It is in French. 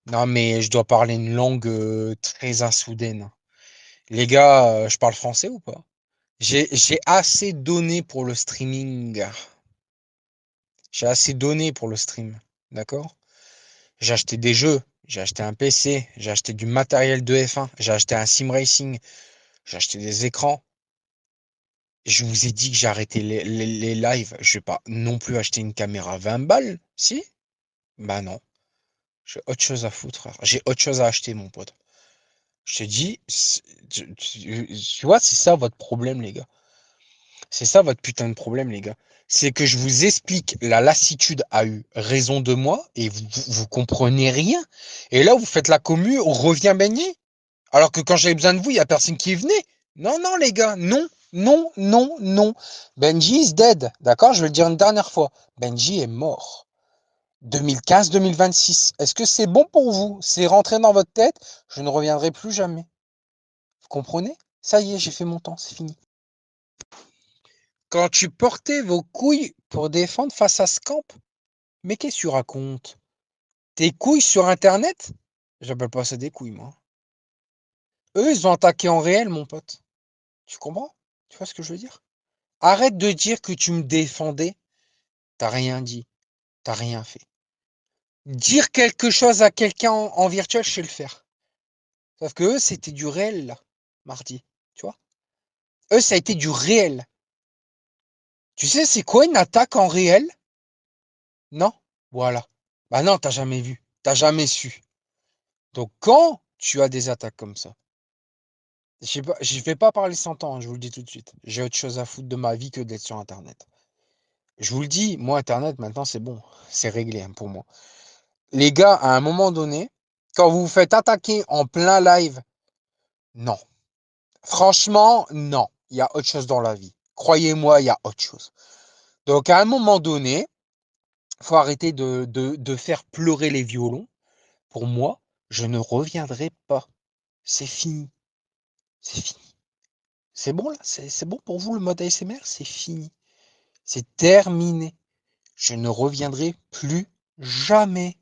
Non, mais je dois parler une langue très insoudaine. Les gars, je parle français ou pas? J'ai assez donné pour le streaming. J'ai assez donné pour le stream. D'accord? J'ai acheté des jeux, j'ai acheté un PC, j'ai acheté du matériel de F1, j'ai acheté un sim racing, j'ai acheté des écrans. Je vous ai dit que j'ai arrêté les lives. Je vais pas non plus acheter une caméra 20 balles. Si? Bah non. J'ai autre chose à foutre, frère. J'ai autre chose à acheter, mon pote. Je te dis, tu vois, c'est ça votre problème, les gars. C'est ça votre putain de problème, les gars. C'est que je vous explique, la lassitude a eu raison de moi et vous comprenez rien. Et là, vous faites la commu, on revient baigner. Alors que quand j'avais besoin de vous, il n'y a personne qui venait. Non, non, les gars, non, non, non, non. Benji is dead. D'accord? Je vais le dire une dernière fois. Benji est mort. 2015-2026. Est-ce que c'est bon pour vous? C'est rentré dans votre tête? Je ne reviendrai plus jamais. Vous comprenez? Ça y est, j'ai fait mon temps, c'est fini. Quand tu portais vos couilles pour défendre face à Scamp, mais qu'est-ce que tu racontes? Tes couilles sur Internet? J'appelle pas ça des couilles, moi. Eux, ils ont attaqué en réel, mon pote. Tu comprends? Tu vois ce que je veux dire? Arrête de dire que tu me défendais. T'as rien dit. T'as rien fait. Dire quelque chose à quelqu'un en virtuel, je sais le faire. Sauf que eux, c'était du réel, là, mardi. Tu vois? Eux, ça a été du réel. Tu sais, c'est quoi une attaque en réel? Non? Voilà. Bah non, t'as jamais vu. T'as jamais su. Donc quand tu as des attaques comme ça, je vais pas parler 100 ans, hein, je vous le dis tout de suite. J'ai autre chose à foutre de ma vie que d'être sur Internet. Je vous le dis, moi, Internet, maintenant, c'est bon. C'est réglé hein, pour moi. Les gars, à un moment donné, quand vous vous faites attaquer en plein live, non. Franchement, non. Il y a autre chose dans la vie. Croyez-moi, il y a autre chose. Donc, à un moment donné, il faut arrêter de faire pleurer les violons. Pour moi, je ne reviendrai pas. C'est fini. C'est fini. C'est bon là? C'est bon pour vous le mode ASMR? C'est fini. C'est terminé. Je ne reviendrai plus jamais.